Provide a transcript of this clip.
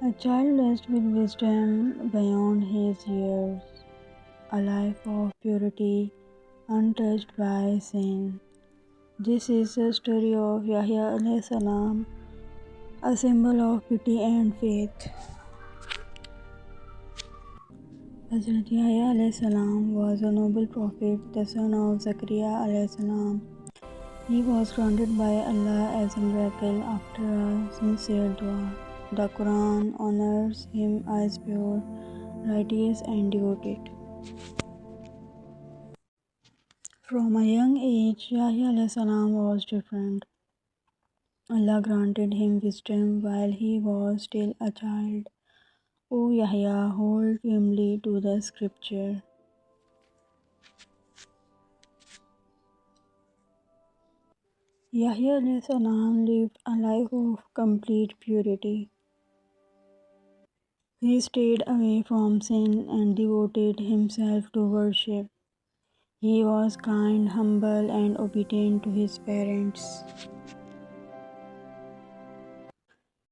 A child blessed with wisdom beyond his years, a life of purity untouched by sin. This is the story of Yahya alayhi salam, a symbol of pity and faith. Hazrat Yahya alayhi salam was a noble prophet, the son of Zakaria alayhi salam. He was granted by Allah as a miracle after a sincere dua. The Quran honors him as pure, righteous and devoted. From a young age, Yahya alayhi salam was different. Allah granted him wisdom while he was still a child. O Yahya, hold firmly to the scripture. Yahya alayhi salam lived a life of complete purity. He stayed away from sin and devoted himself to worship. He was kind, humble, and obedient to his parents.